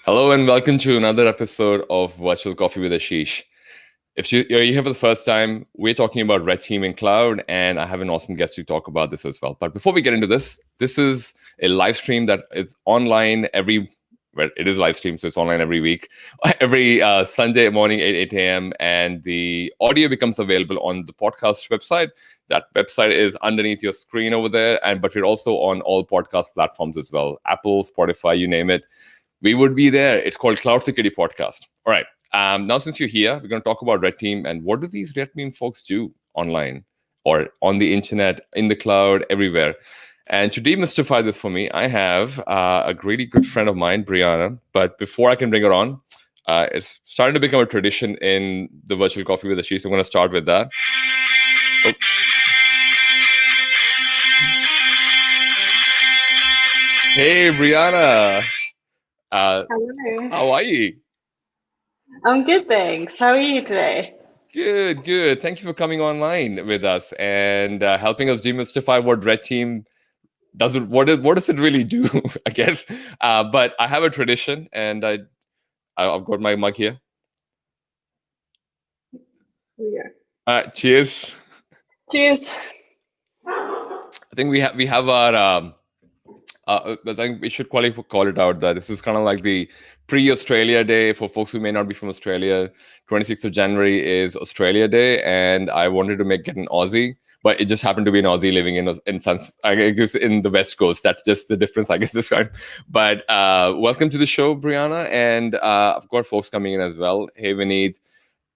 Hello and welcome to another episode of Virtual Coffee with Ashish. If you're here for the first time, we're talking about Red Team in Cloud, and I have an awesome guest to talk about this as well. But before we get into this is a live stream that is online it is live stream, so it's online every week, every Sunday morning, 8 a.m., and the audio becomes available on the podcast website. That website is underneath your screen over there, but we're also on all podcast platforms as well, Apple, Spotify, you name it. We would be there. It's called Cloud Security Podcast. All right. Now, since you're here, we're going to talk about Red Team and what do these Red Team folks do online or on the internet, in the cloud, everywhere. And to demystify this for me, I have a really good friend of mine, Brianna. But before I can bring her on, it's starting to become a tradition in the Virtual Coffee with Ashish. So I'm going to start with that. Oh. Hey, Brianna. Hello. How are you? I'm good, thanks. How are you today? Good. Thank you for coming online with us and helping us demystify what Red Team does. What does it really do? I guess. But I have a tradition, and I've got my mug here. Yeah. Cheers. Cheers. I think we have our. I think we should call it out that this is kind of like the pre-Australia Day for folks who may not be from Australia. 26th of January is Australia Day, and I wanted to get an Aussie, but it just happened to be an Aussie living in France, I guess, in the West Coast. That's just the difference, I guess, this time. But welcome to the show, Brianna, and I've got folks coming in as well. Hey, Vineet,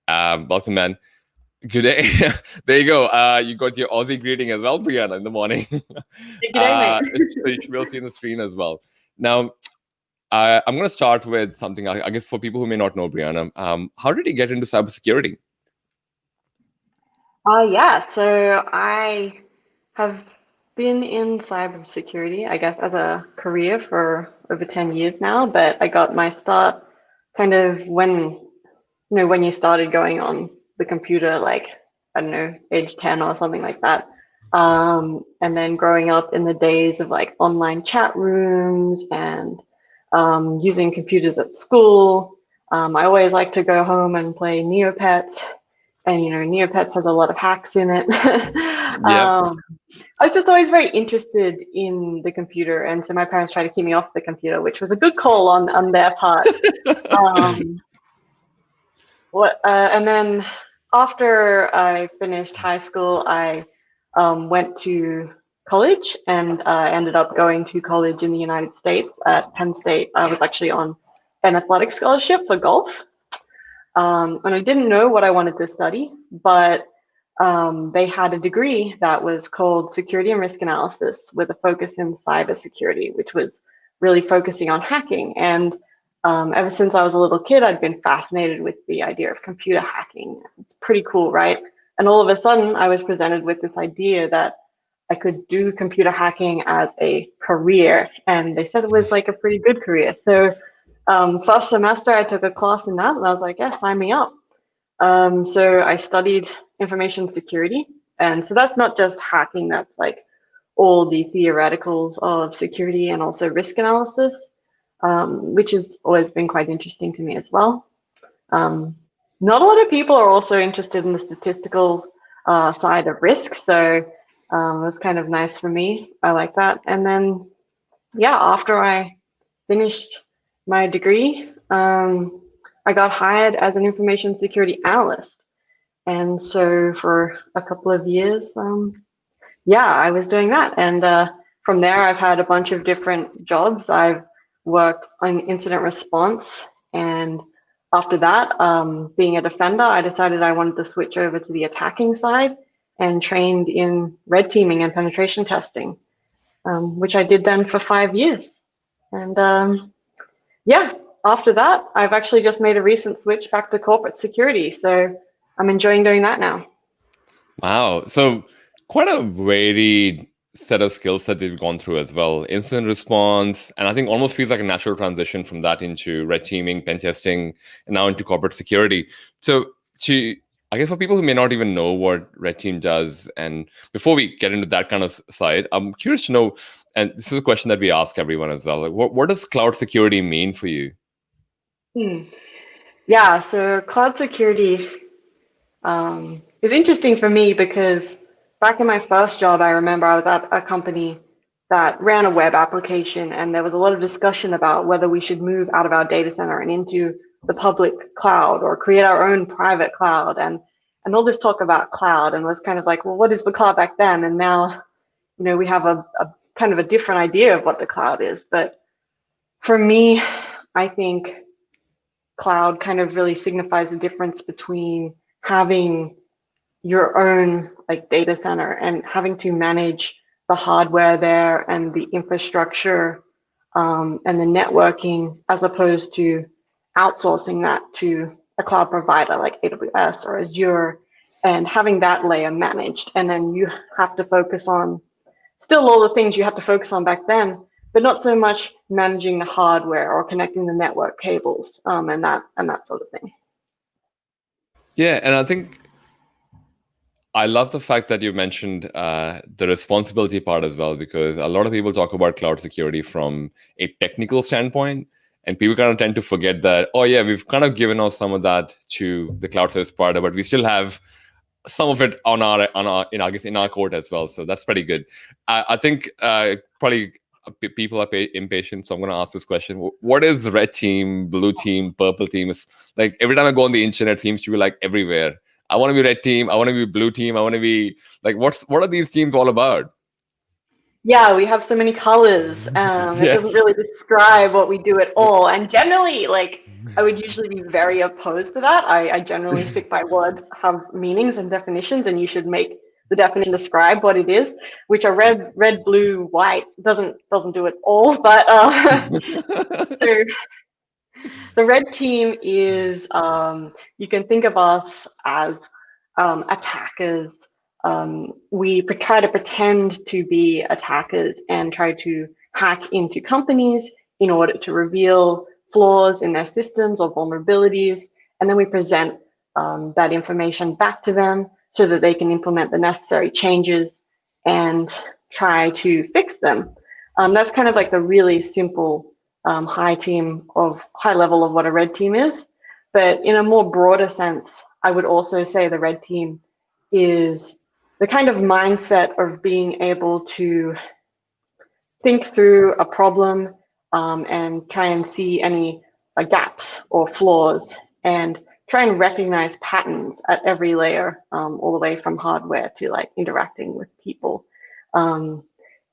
welcome, man. Good day. There you go. You got your Aussie greeting as well, Brianna, in the morning. Good day, mate. You should be able to see on the screen as well. Now, I'm going to start with something, I guess, for people who may not know, Brianna. How did you get into cybersecurity? Yeah, so I have been in cybersecurity, I guess, as a career for over 10 years now, but I got my start kind of when you started going on the computer, like, I don't know, age 10 or something like that. And then growing up in the days of like online chat rooms and using computers at school. I always like to go home and play Neopets. And, Neopets has a lot of hacks in it. Yeah. I was just always very interested in the computer. And so my parents tried to keep me off the computer, which was a good call on their part. And then after I finished high school, I went to college and ended up going to college in the United States at Penn State. I was actually on an athletic scholarship for golf. And I didn't know what I wanted to study, but they had a degree that was called Security and Risk Analysis with a focus in cybersecurity, which was really focusing on hacking. And ever since I was a little kid, I'd been fascinated with the idea of computer hacking. It's pretty cool, right? And all of a sudden, I was presented with this idea that I could do computer hacking as a career. And they said it was like a pretty good career. So first semester, I took a class in that, and I was like, yeah, sign me up. So I studied information security. And so that's not just hacking, that's like all the theoreticals of security and also risk analysis. Which has always been quite interesting to me as well. Not a lot of people are also interested in the statistical side of risk, so it was kind of nice for me. I like that. And then, yeah, after I finished my degree, I got hired as an information security analyst. And so for a couple of years, I was doing that. And from there, I've had a bunch of different jobs. I've worked on incident response, and after that, being a defender, I decided I wanted to switch over to the attacking side and trained in red teaming and penetration testing, which I did then for 5 years. And after that, I've actually just made a recent switch back to corporate security, so I'm enjoying doing that now. Wow. So quite a varied set of skills that they've gone through as well. Incident response, and I think almost feels like a natural transition from that into red teaming, pen testing, and now into corporate security. So I guess for people who may not even know what Red Team does, and before we get into that kind of side, I'm curious to know, and this is a question that we ask everyone as well, like what does cloud security mean for you? Hmm. Yeah, so cloud security is interesting for me because back in my first job, I remember I was at a company that ran a web application, and there was a lot of discussion about whether we should move out of our data center and into the public cloud or create our own private cloud, and all this talk about cloud, and was kind of like, well, what is the cloud back then? And now, we have a kind of a different idea of what the cloud is. But for me, I think cloud kind of really signifies the difference between having your own like data center and having to manage the hardware there and the infrastructure, and the networking, as opposed to outsourcing that to a cloud provider like AWS or Azure and having that layer managed. And then you have to focus on still all the things you have to focus on back then, but not so much managing the hardware or connecting the network cables, and that sort of thing. Yeah, and I think I love the fact that you mentioned the responsibility part as well, because a lot of people talk about cloud security from a technical standpoint, and people kind of tend to forget that, oh yeah, we've kind of given off some of that to the cloud service provider, but we still have some of it I guess in our court as well. So that's pretty good. I think probably people are impatient, so I'm going to ask this question: what is red team, blue team, purple team? It's like every time I go on the internet, it seems to be like everywhere. I want to be red team. I want to be blue team. I want to be like, what are these teams all about? Yeah, we have so many colors. It doesn't Yes. really describe what we do at all. And generally, like, I would usually be very opposed to that. I generally stick by words have meanings and definitions, and you should make the definition describe what it is, which a red, blue, white doesn't do it all. But so the red team is, you can think of us as attackers. We try to pretend to be attackers and try to hack into companies in order to reveal flaws in their systems or vulnerabilities. And then we present that information back to them so that they can implement the necessary changes and try to fix them. That's kind of like the really simple high level of what a red team is. But in a more broader sense, I would also say the red team is the kind of mindset of being able to think through a problem, and try and see any gaps or flaws and try and recognize patterns at every layer, all the way from hardware to like interacting with people, um,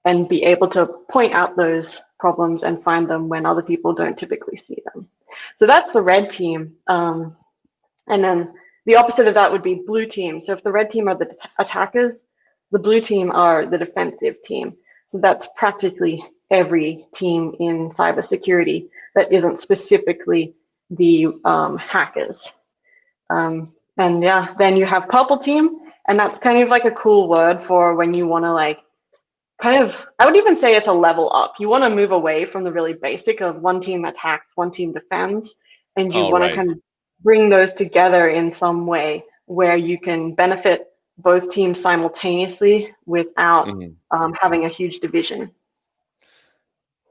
and be able to point out those problems and find them when other people don't typically see them. So that's the red team. And then the opposite of that would be blue team. So if the red team are the attackers, the blue team are the defensive team. So that's practically every team in cybersecurity that isn't specifically the hackers. And yeah, then you have purple team, and that's kind of like a cool word for when you want to like kind of, I would even say it's a level up. You want to move away from the really basic of one team attacks, one team defends, and you All want to right. kind of bring those together in some way where you can benefit both teams simultaneously without Mhm. having a huge division.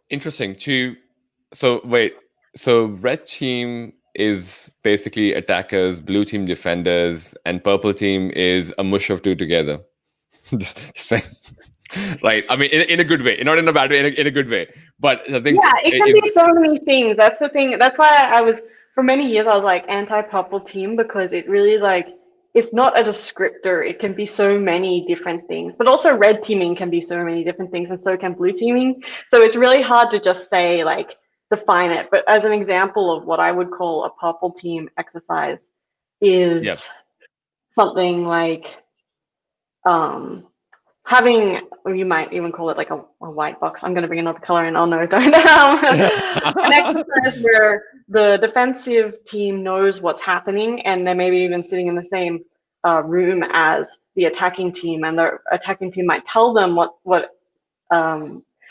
Interesting. So wait, so red team is basically attackers, blue team defenders, and purple team is a mush of two together. Right. I mean, in a good way, not in a bad way, in a good way. But I think Yeah, it can be so many things. That's the thing. That's why I was, for many years, I was like anti-purple team, because it really like, it's not a descriptor. It can be so many different things, but also red teaming can be so many different things, and so can blue teaming. So it's really hard to just say like, define it. But as an example of what I would call a purple team exercise yeah. is something like, um, having, or you might even call it like a white box. I'm going to bring another color in. Oh no, don't. An exercise where the defensive team knows what's happening, and they're maybe even sitting in the same room as the attacking team, and the attacking team might tell them what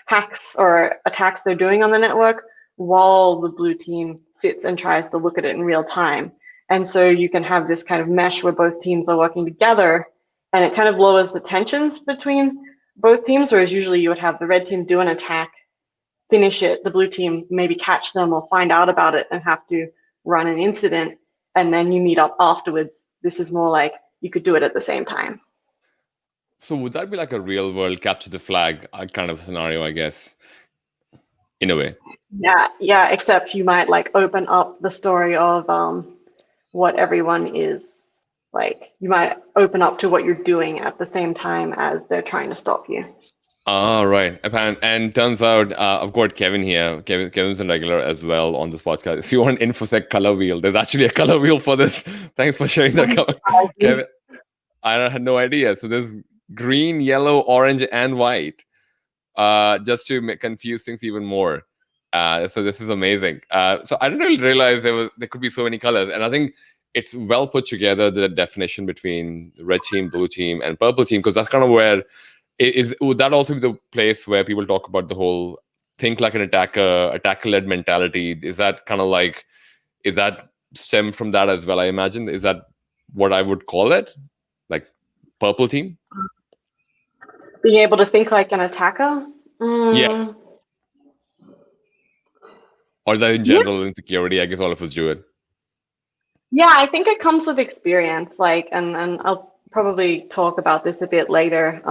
hacks or attacks they're doing on the network, while the blue team sits and tries to look at it in real time. And so you can have this kind of mesh where both teams are working together, and it kind of lowers the tensions between both teams, whereas usually you would have the red team do an attack, finish it, the blue team maybe catch them or find out about it and have to run an incident and then you meet up afterwards. This is more like you could do it at the same time. So would that be like a real world capture the flag kind of scenario, I guess, in a way? Yeah, except you might like open up the story of what everyone is like. You might open up to what you're doing at the same time as they're trying to stop you. Ah, right. And turns out I've got Kevin here. Kevin's a regular as well on this podcast. If you want an InfoSec color wheel, there's actually a color wheel for this. Thanks for sharing that, Kevin. I had no idea. So there's green, yellow, orange, and white, just to confuse things even more. So this is amazing. So I didn't really realize there could be so many colors, and I think it's well put together, the definition between red team, blue team, and purple team, because that's kind of where would that also be the place where people talk about the whole think like an attacker-led mentality? Is that kind of like, is that stem from that as well? I imagine, is that what I would call it, like purple team? Being able to think like an attacker. Yeah. Or that in general insecurity, I guess all of us do it. Yeah, I think it comes with experience, like, and I'll probably talk about this a bit later.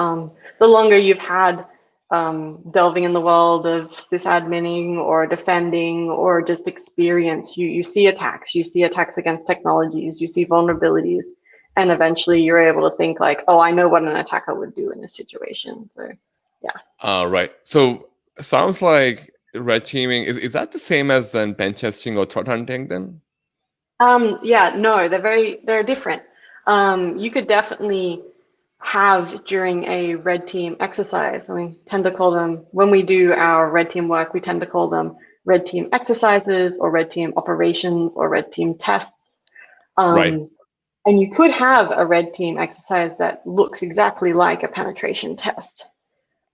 The longer you've had delving in the world of sysadmining or defending or just experience, you see attacks. You see attacks against technologies, you see vulnerabilities, and eventually you're able to think like, oh, I know what an attacker would do in this situation. So, yeah. Right. So sounds like red teaming is that the same as then pen testing or threat hunting then? Yeah, no, they're different. You could definitely have during a red team exercise, and we tend to call them, when we do our red team work, we tend to call them red team exercises or red team operations or red team tests. Right. And you could have a red team exercise that looks exactly like a penetration test.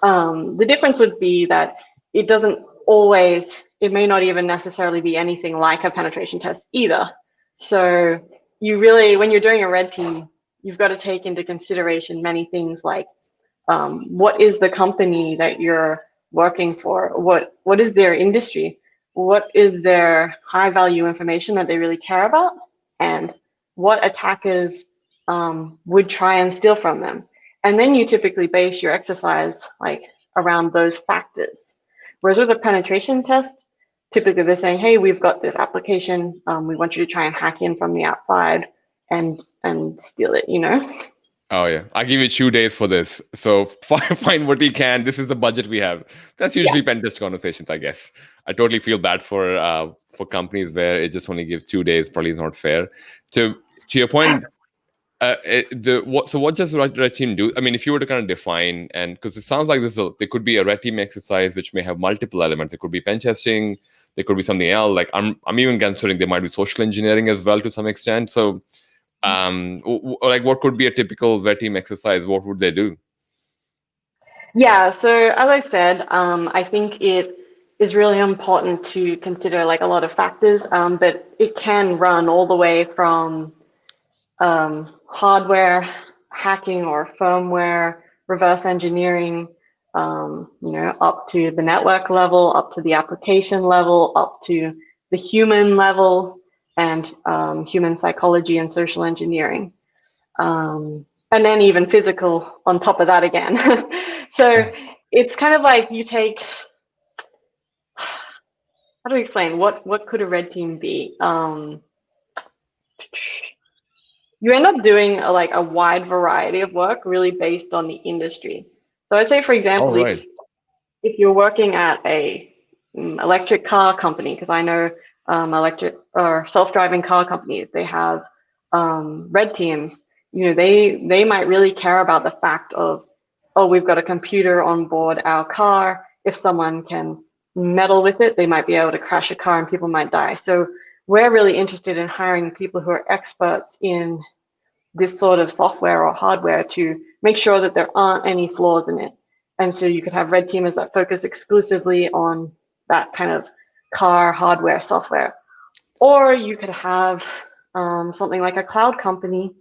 The difference would be that it doesn't always, it may not even necessarily be anything like a penetration test either. So you really, when you're doing a red team, you've got to take into consideration many things like what is the company that you're working for? What is their industry? What is their high value information that they really care about? And what attackers would try and steal from them? And then you typically base your exercise like around those factors. Whereas with a penetration test, typically they're saying, hey, we've got this application. We want you to try and hack in from the outside and steal it, you know? Oh yeah, I give you 2 days for this. So find what we can. This is the budget we have. That's usually pen test conversations, I guess. I totally feel bad for companies where it just only gives 2 days. Probably is not fair. To your point, what does red team do? I mean, if you were to kind of define, and because it sounds like there could be a red team exercise which may have multiple elements. It could be pen testing. There could be something else. Like I'm even considering there might be social engineering as well to some extent. So. Like what could be a typical red team exercise? What would they do? Yeah, so as I said, I think it is really important to consider like a lot of factors, but it can run all the way from hardware hacking or firmware reverse engineering, up to the network level, up to the application level, up to the human level, and human psychology and social enginering. And then even physical on top of that again. So it's kind of like you take, how do we explain, what could a red team be? You end up doing a wide variety of work really based on the industry. So I say, for example, Right. if you're working at a electric car company, because I know electric or self-driving car companies, they have red teams. They might really care about the fact of, oh, we've got a computer on board our car. If someone can meddle with it, they might be able to crash a car and people might die. So we're really interested in hiring people who are experts in this sort of software or hardware to make sure that there aren't any flaws in it. And so you could have red teamers that focus exclusively on that kind of car hardware software. Or you could have something like a cloud company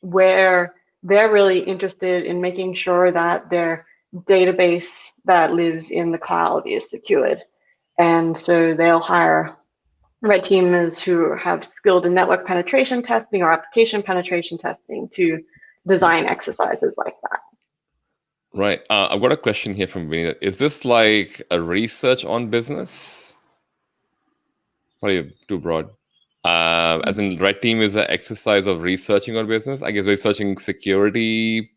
where they're really interested in making sure that their database that lives in the cloud is secured. And so they'll hire red teamers who have skilled in network penetration testing or application penetration testing to design exercises like that. Right. I've got a question here from Vinny. Is this like a research on business? Probably too broad. As in, red team is an exercise of researching on business. I guess researching security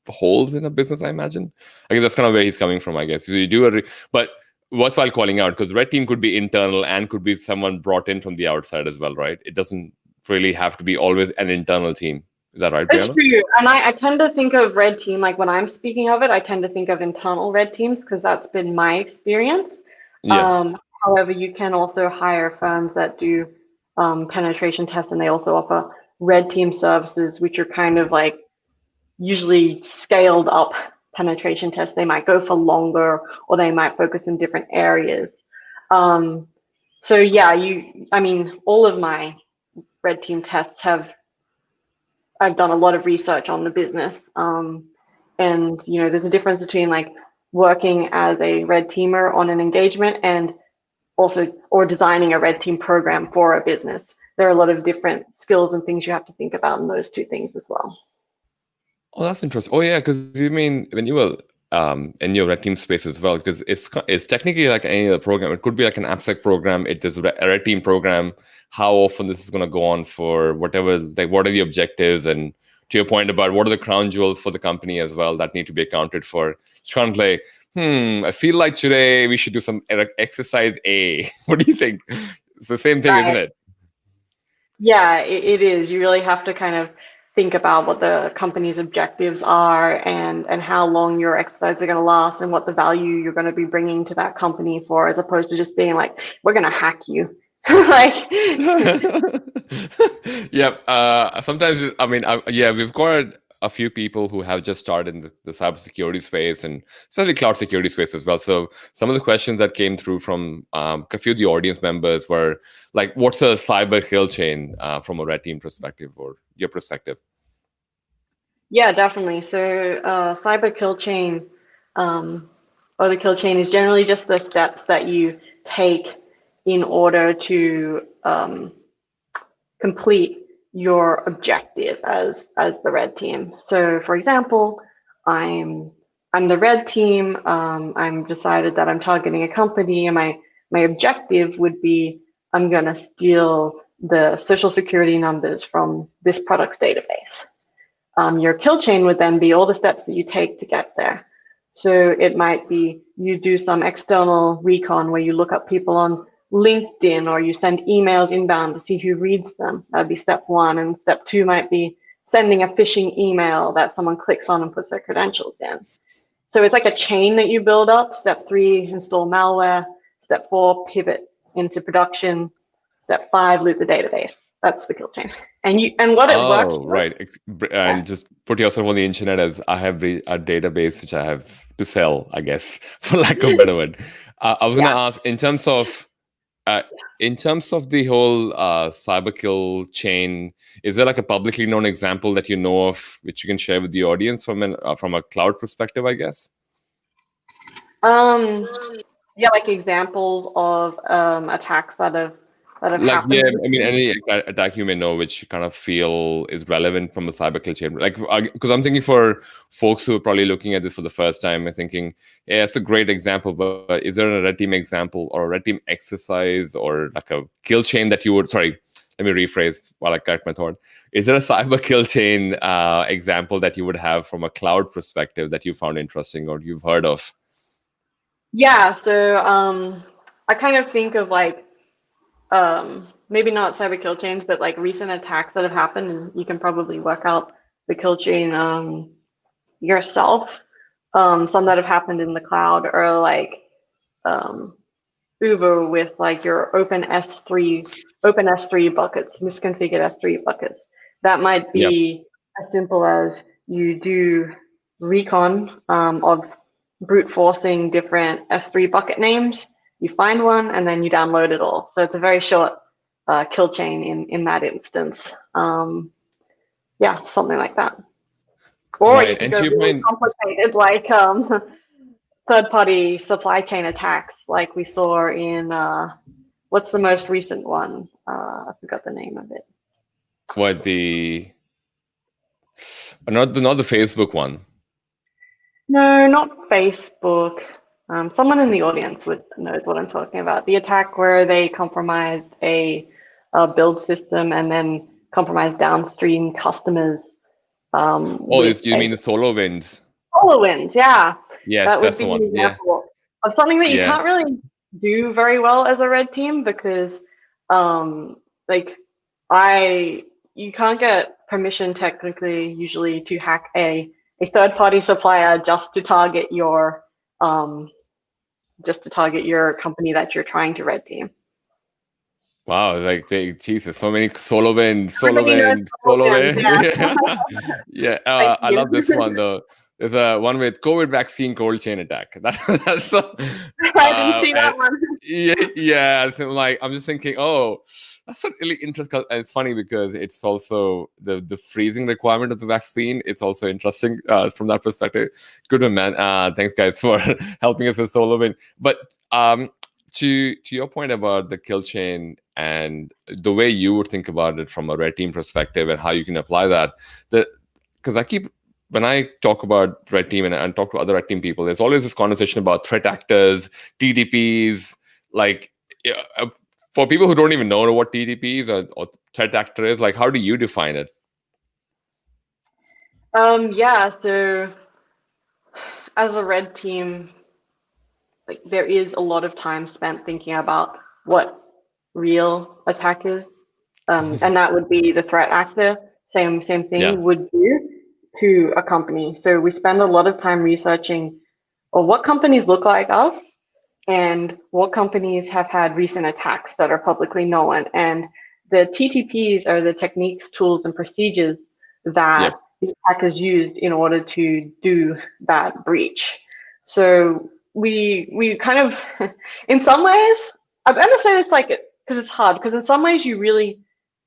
holes in a business, I imagine. I guess that's kind of where he's coming from, I guess. So you do but worthwhile calling out, because red team could be internal and could be someone brought in from the outside as well, right? It doesn't really have to be always an internal team. Is that right, It's Brianna? true. And I tend to think of red team, like when I'm speaking of it, I tend to think of internal red teams because that's been my experience. Yeah. However, you can also hire firms that do penetration tests, and they also offer red team services, which are kind of like usually scaled up penetration tests. They might go for longer, or they might focus in different areas. So yeah, I mean, all of my red team tests I've done a lot of research on the business. And there's a difference between like working as a red teamer on an engagement and also or designing a red team program for a business. There are a lot of different skills and things you have to think about in those two things as well. Oh, that's interesting. Oh, yeah, because you mean when you were in your red team space as well, because it's technically like any other program. It could be like an AppSec program. It is a red team program. How often this is going to go on for whatever, like what are the objectives? And to your point about what are the crown jewels for the company as well that need to be accounted for. It's kind of like, I feel like today we should do some exercise A. What do you think? It's the same thing, isn't it? Yeah, it is. You really have to kind of think about what the company's objectives are and how long your exercises are going to last and what the value you're going to be bringing to that company for, as opposed to just being like, we're going to hack you. Like, Yep. Sometimes, I mean, yeah, we've got a few people who have just started in the cybersecurity space and especially cloud security space as well. So some of the questions that came through from a few of the audience members were like, what's a cyber kill chain from a red team perspective or your perspective? yeah, definitely. So cyber kill chain or the kill chain is generally just the steps that you take in order to complete your objective as the red team. So for example, I'm the red team. I'm decided that I'm targeting a company, and my objective would be I'm gonna steal the social security numbers from this product's database. Your kill chain would then be all the steps that you take to get there. So it might be you do some external recon where you look up people on LinkedIn, or you send emails inbound to see who reads them. That'd be step one. And step two might be sending a phishing email that someone clicks on and puts their credentials in. So it's like a chain that you build up. Step three, install malware. Step four, pivot into production. Step five, loot the database. That's the kill chain. And what it works Oh, for. right. And just put yourself on the internet as I have a database which I have to sell, I guess, for lack of a better word. I was going to ask uh, in terms of the whole cyber kill chain, is there like a publicly known example that you know of which you can share with the audience from a cloud perspective, I guess? Yeah, like examples of attacks that have Like, yeah, happened. I mean, any attack you may know which you kind of feel is relevant from a cyber kill chain. Like, because I'm thinking for folks who are probably looking at this for the first time and thinking, yeah, it's a great example, but is there a red team example or a red team exercise or like a kill chain that you would, sorry, let me rephrase while I correct my thought. Is there a cyber kill chain example that you would have from a cloud perspective that you found interesting or you've heard of? Yeah, so I kind of think of like maybe not cyber kill chains, but like recent attacks that have happened, and you can probably work out the kill chain yourself. Some that have happened in the cloud are like Uber with like your open S3 buckets, misconfigured S3 buckets. That might Yep. be as simple as you do recon of brute forcing different S3 bucket names. You find one and then you download it all. So it's a very short kill chain in that instance. Yeah, something like that. Or you Right. could And go to your really point, complicated, like third-party supply chain attacks, like we saw in what's the most recent one? I forgot the name of it. What the not the Facebook one? No, not Facebook. Someone in the audience knows what I'm talking about. The attack where they compromised a build system and then compromised downstream customers. Oh, you mean the SolarWinds? SolarWinds, yeah. Yes, That would that's the be an one. Yeah, example of something that you yeah. can't really do very well as a red team because, like, you can't get permission technically usually to hack a third-party supplier just to target your company that you're trying to red team. Wow, like Jesus, so many SolarWinds, Everybody knows SolarWinds, SolarWinds. Yeah, Thank I you. love this one though. There's a one with COVID vaccine cold chain attack. That's the, I didn't see that one. yeah. So I'm just thinking, oh, that's a really interesting. And it's funny because it's also the freezing requirement of the vaccine. It's also interesting from that perspective. Good one, man. Thanks, guys, for helping us with SolarWind. But to your point about the kill chain and the way you would think about it from a red team perspective and how you can apply that, because when I talk about red team and talk to other red team people, there's always this conversation about threat actors, TTPs. Like, for people who don't even know what TTPs or threat actor is, like, how do you define it? Yeah, so as a red team, like there is a lot of time spent thinking about what real attack is, and that would be the threat actor. Same thing Yeah. would do to a company. So we spend a lot of time researching what companies look like us and what companies have had recent attacks that are publicly known. And the TTPs are the techniques, tools, and procedures that the attackers used in order to do that breach. So we kind of, in some ways, I'm going to say this like it because it's hard, because in some ways you really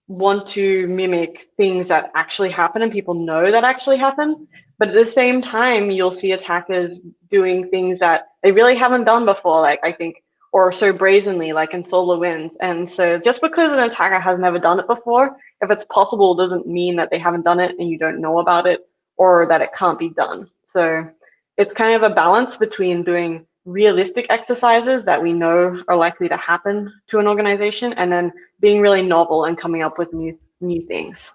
want to mimic things that actually happen and people know that actually happen. But at the same time, you'll see attackers doing things that they really haven't done before, like I think, or so brazenly, like in SolarWinds. And so just because an attacker has never done it before, if it's possible, doesn't mean that they haven't done it and you don't know about it or that it can't be done. So it's kind of a balance between doing realistic exercises that we know are likely to happen to an organization and then being really novel and coming up with new things.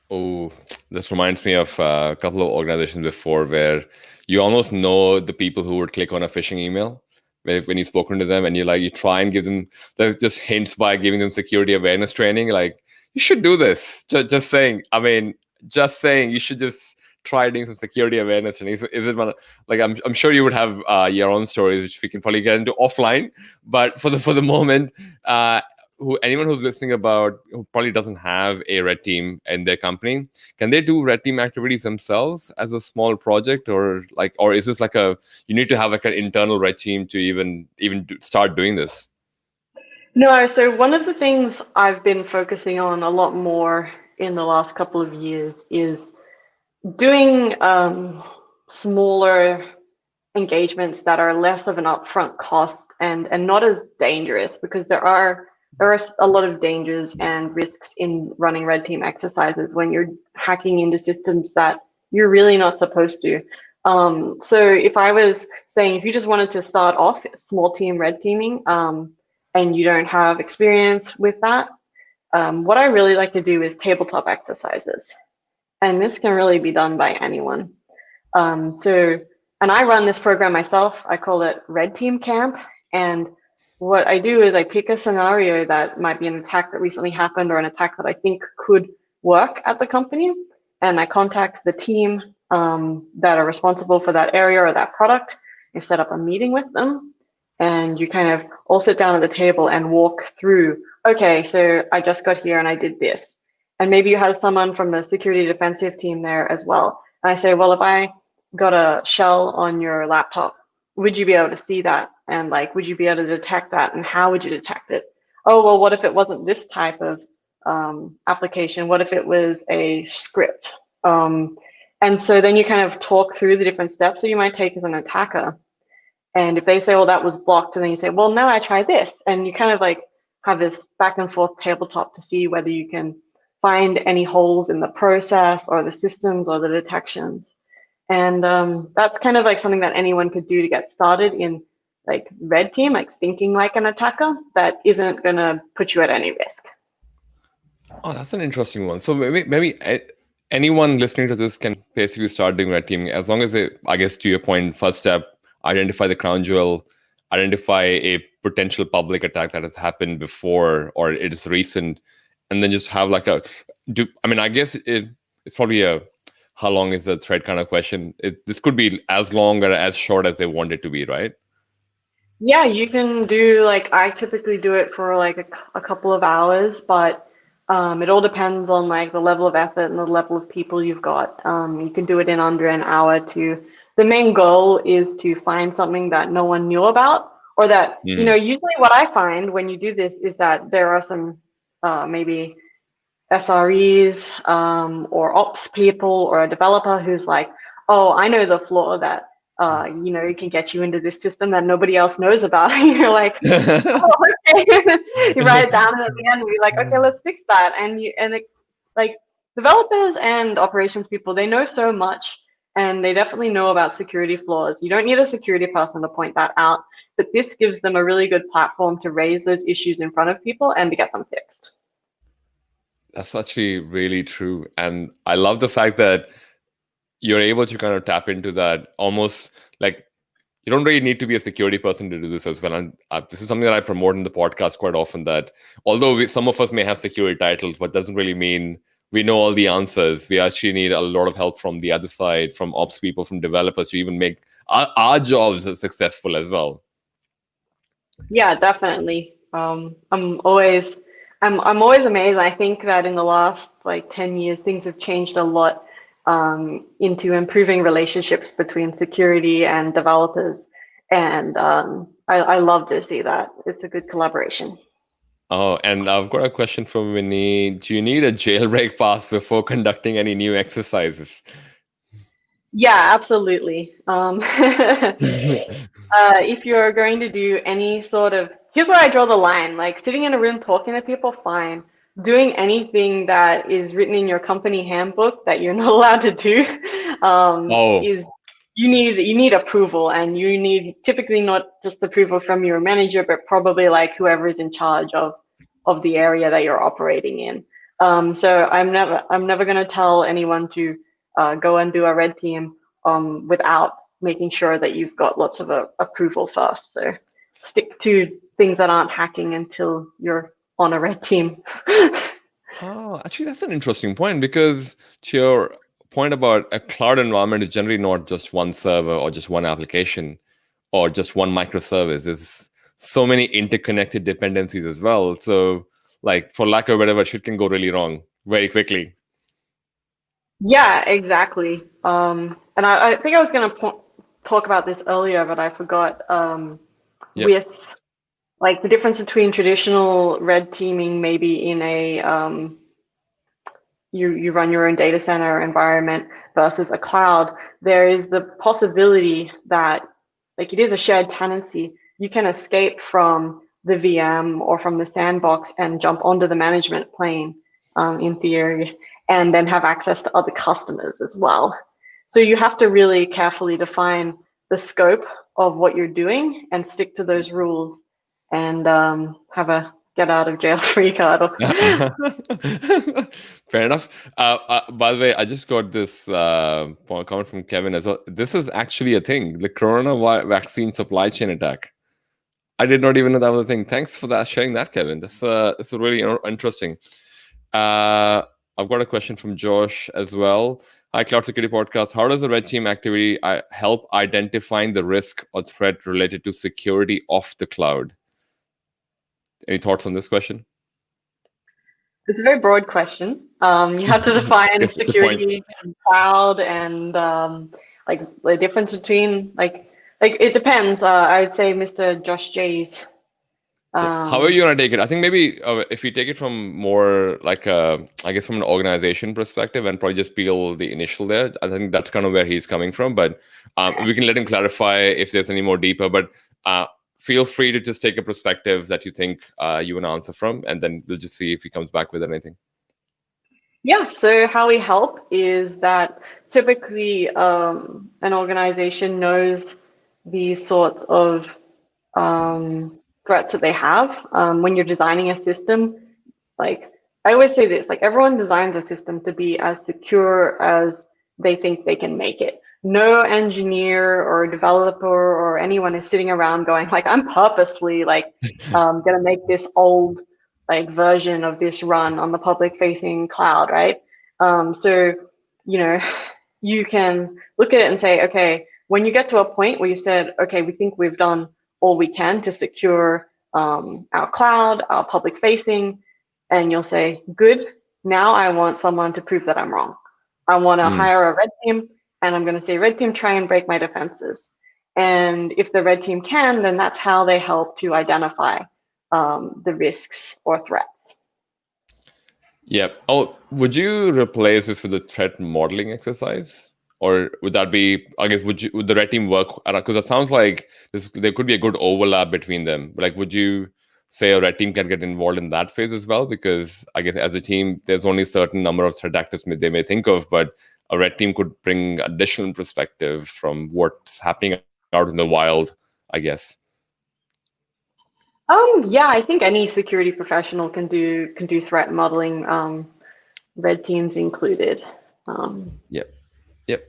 Oh, this reminds me of a couple of organizations before where you almost know the people who would click on a phishing email when you've spoken to them, and you try and give them, there's just hints by giving them security awareness training, like, you should do this. Just saying, you should just try doing some security awareness training. So is it like, I'm sure you would have your own stories, which we can probably get into offline, but for the moment, anyone who's listening who probably doesn't have a red team in their company, can they do red team activities themselves as a small project, or is this like you need to have like an internal red team to even start doing this? No, so one of the things I've been focusing on a lot more in the last couple of years is doing smaller engagements that are less of an upfront cost and not as dangerous, because there are a lot of dangers and risks in running red team exercises when you're hacking into systems that you're really not supposed to. So if I was saying, if you just wanted to start off small team red teaming and you don't have experience with that, what I really like to do is tabletop exercises. And this can really be done by anyone. And I run this program myself. I call it Red Team Camp. And what I do is I pick a scenario that might be an attack that recently happened or an attack that I think could work at the company. And I contact the team that are responsible for that area or that product. You set up a meeting with them, and you kind of all sit down at the table and walk through, okay, so I just got here and I did this. And maybe you had someone from the security defensive team there as well. And I say, well, if I got a shell on your laptop, would you be able to see that? And like, would you be able to detect that? And how would you detect it? Oh, well, what if it wasn't this type of application? What if it was a script? And so then you kind of talk through the different steps that you might take as an attacker. And if they say, "Oh, that was blocked," and then you say, "Well, now I try this," and you kind of like have this back and forth tabletop to see whether you can find any holes in the process or the systems or the detections. And that's kind of like something that anyone could do to get started in like red team, like thinking like an attacker that isn't going to put you at any risk. Oh, that's an interesting one. So maybe anyone listening to this can basically start doing red teaming as long as they, I guess, to your point, first step, identify the crown jewel, identify a potential public attack that has happened before or it is recent, and then just have like I guess it's probably a how long is the thread kind of question. This could be as long or as short as they want it to be, right? Yeah, you can do like I typically do it for like a couple of hours, but it all depends on like the level of effort and the level of people you've got. You can do it in under an hour too. The main goal is to find something that no one knew about, or that, you know, usually what I find when you do this is that there are some maybe SREs or ops people or a developer who's like, oh, I know the flaw that you know, can get you into this system that nobody else knows about. And you're like, oh, okay. You write it down, and at the end we're like, okay, let's fix that. Like developers and operations people, they know so much, and they definitely know about security flaws. You don't need a security person to point that out, but this gives them a really good platform to raise those issues in front of people and to get them fixed. That's actually really true. And I love the fact that you're able to kind of tap into that almost like you don't really need to be a security person to do this as well. And this is something that I promote in the podcast quite often, that although some of us may have security titles, but doesn't really mean we know all the answers. We actually need a lot of help from the other side, from ops people, from developers to even make our jobs successful as well. Yeah, definitely. I'm always amazed. I think that in the last like 10 years, things have changed a lot into improving relationships between security and developers. And I love to see that. It's a good collaboration. Oh, and I've got a question from Winnie. Do you need a jailbreak pass before conducting any new exercises? Yeah, absolutely. If you're going to do any sort of, here's where I draw the line, like sitting in a room talking to people, fine. Doing anything that is written in your company handbook that you're not allowed to do is you need approval, and you need typically not just approval from your manager, but probably like whoever is in charge of the area that you're operating in. So I'm never going to tell anyone to go and do a red team without making sure that you've got lots of approval first. So stick to things that aren't hacking until you're on a red team. Oh, actually, that's an interesting point, because to your point about a cloud environment is generally not just one server or just one application or just one microservice. There's so many interconnected dependencies as well. So, like, for lack of whatever, shit can go really wrong very quickly. Yeah, exactly. And I think I was going to talk about this earlier, but I forgot. Yep. With like the difference between traditional red teaming, maybe in a you run your own data center environment versus a cloud, there is the possibility that, like, it is a shared tenancy. You can escape from the VM or from the sandbox and jump onto the management plane, in theory, and then have access to other customers as well. So you have to really carefully define the scope of what you're doing and stick to those rules, and have a get out of jail free card. Fair enough. By the way, I just got this comment from Kevin as well. This is actually a thing, the corona vaccine supply chain attack. I did not even know that was a thing. Thanks for that, sharing that, Kevin. That's really interesting. I've got a question from Josh as well. Hi, Cloud Security Podcast. How does a red team activity help identifying the risk or threat related to security of the cloud? Any thoughts on this question? It's a very broad question. You have to define security and cloud, and like the difference between like it depends. I would say Mr. Josh J's How are you gonna take it? I think maybe if we take it from more like I guess from an organization perspective, and probably just peel the initial there. I think that's kind of where he's coming from. But we can let him clarify if there's any more deeper. But feel free to just take a perspective that you think you want to answer from, and then we'll just see if he comes back with anything. Yeah, so how we help is that typically an organization knows these sorts of threats that they have when you're designing a system. Like I always say this, like everyone designs a system to be as secure as they think they can make it. No engineer or developer or anyone is sitting around going like, I'm purposely like gonna make this old like version of this run on the public facing cloud, right? So, you know, you can look at it and say, okay, when you get to a point where you said, okay, we think we've done all we can to secure our cloud, our public facing, and you'll say, good, now I want someone to prove that I'm wrong. I want to hire a red team, and I'm going to say, red team, try and break my defenses. And if the red team can, then that's how they help to identify the risks or threats. Yep. Oh, would you replace this with a threat modeling exercise? Or would that be, I guess, would the red team work? Because it sounds like there could be a good overlap between them. Like, would you say a red team can get involved in that phase as well? Because I guess as a team, there's only a certain number of threat actors they may think of, but a red team could bring additional perspective from what's happening out in the wild, I guess. Yeah, I think any security professional can do threat modeling, red teams included. Yep.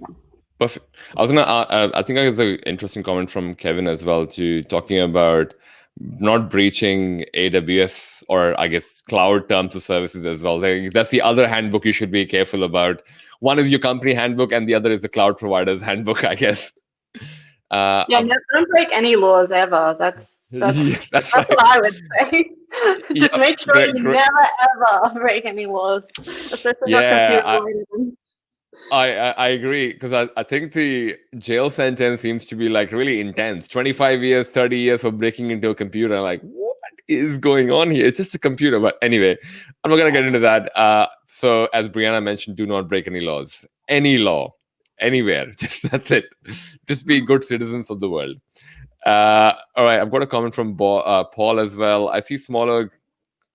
Perfect. I was gonna. I think there's an interesting comment from Kevin as well, to talking about not breaching AWS or I guess cloud terms of services as well. That's the other handbook you should be careful about. One is your company handbook, and the other is the cloud provider's handbook, I guess. Don't break any laws ever. That's that's right. What I would say. Just make sure you never ever break any laws, especially not computer related. I agree, because I think the jail sentence seems to be like really intense. 25 years, 30 years for breaking into a computer. Like, what is going on here? It's just a computer. But anyway, I'm not going to get into that. So as Brianna mentioned, do not break any laws. Any law, anywhere. That's it. Just be good citizens of the world. All right, I've got a comment from Paul as well. I see smaller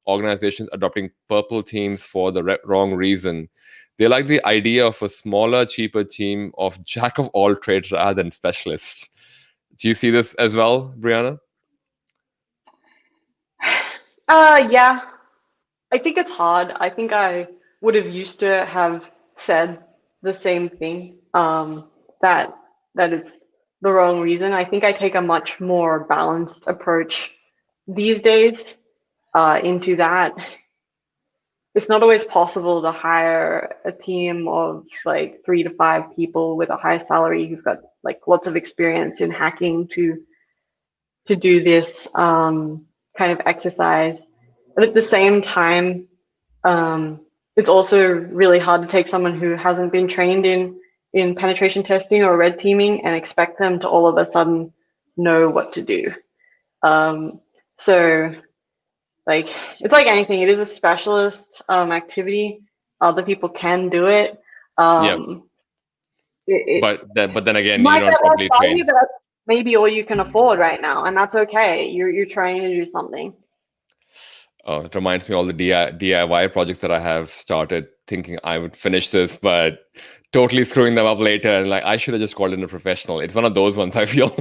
organizations adopting purple teams for the wrong reason. They like the idea of a smaller, cheaper team of jack of all trades rather than specialists. Do you see this as well, Brianna? Yeah. I think it's hard. I think I would have used to have said the same thing, that it's the wrong reason. I think I take a much more balanced approach these days into that. It's not always possible to hire a team of like 3 to 5 people with a high salary who've got like lots of experience in hacking to do this kind of exercise. But at the same time, it's also really hard to take someone who hasn't been trained in penetration testing or red teaming and expect them to all of a sudden know what to do. So like, it's like anything, it is a specialist activity. Other people can do it. But then again, you're not properly trained. But that's maybe all you can afford right now, and that's okay. You're trying to do something. Oh, it reminds me of all the DIY projects that I have started, thinking I would finish this, but totally screwing them up later. And like, I should have just called in a professional. It's one of those ones, I feel.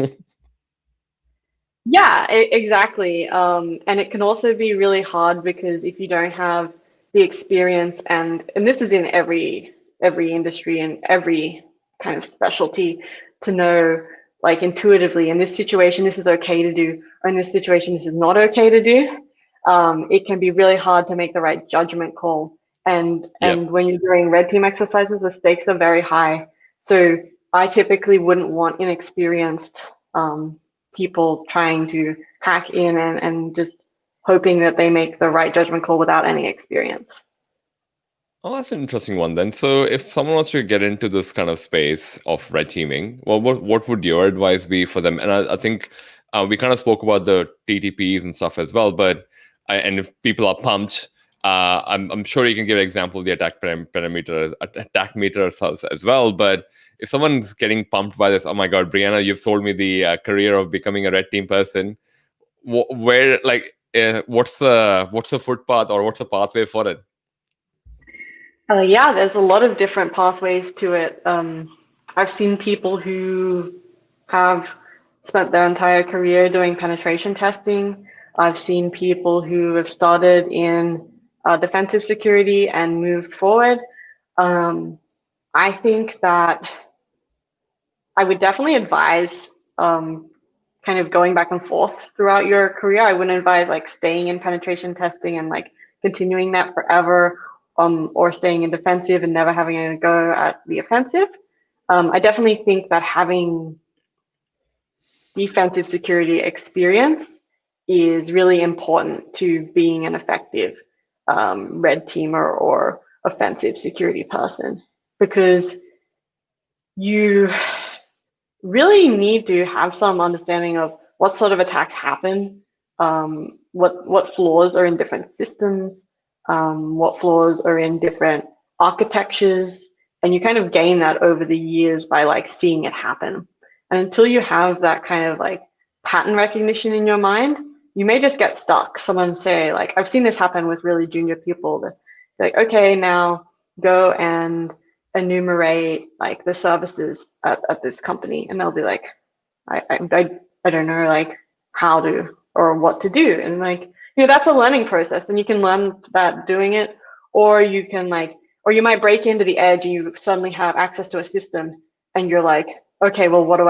Yeah, exactly. And it can also be really hard because if you don't have the experience, and this is in every industry and every kind of specialty, to know like intuitively in this situation this is okay to do, or in this situation this is not okay to do. It can be really hard to make the right judgment call. And when you're doing red team exercises, the stakes are very high. So I typically wouldn't want inexperienced people trying to hack in and just hoping that they make the right judgment call without any experience. Oh, that's an interesting one then. So if someone wants to get into this kind of space of red teaming, well, what would your advice be for them? And I think we kind of spoke about the TTPs and stuff as well, but and if people are pumped, I'm sure you can give an example of the attack meter as well. But if someone's getting pumped by this, oh my God, Brianna, you've sold me the career of becoming a red team person. Where what's the footpath or what's the pathway for it? Yeah, there's a lot of different pathways to it. I've seen people who have spent their entire career doing penetration testing. I've seen people who have started in defensive security and moved forward. I think that I would definitely advise kind of going back and forth throughout your career. I wouldn't advise like staying in penetration testing and like continuing that forever, or staying in defensive and never having a go at the offensive. I definitely think that having defensive security experience is really important to being an effective red teamer or offensive security person, because you really need to have some understanding of what sort of attacks happen, what flaws are in different systems, what flaws are in different architectures, and you kind of gain that over the years by like seeing it happen. And until you have that kind of like pattern recognition in your mind, you may just get stuck. Someone say like, I've seen this happen with really junior people. They're like, okay, now go and enumerate like the services at this company, and they'll be like, I don't know like how to or what to do. And like, that's a learning process, and you can learn that doing it, or you can like, or you might break into the edge and you suddenly have access to a system and you're like, okay, well, what do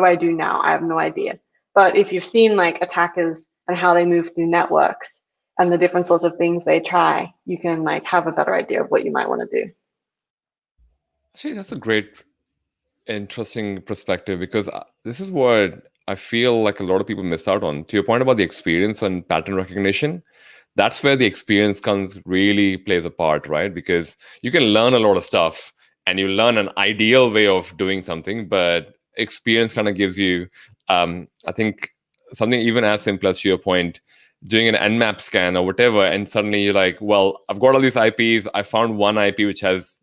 I do now? I have no idea. But if you've seen like attackers and how they move through networks and the different sorts of things they try, you can like have a better idea of what you might want to do. Actually, that's a great, interesting perspective, because this is what I feel like a lot of people miss out on. To your point about the experience and pattern recognition, that's where the experience really plays a part, right? Because you can learn a lot of stuff and you learn an ideal way of doing something, but experience kind of gives you, I think, something even as simple as, to your point, doing an nmap scan or whatever, and suddenly you're like, well, I've got all these IPs. I found one IP which has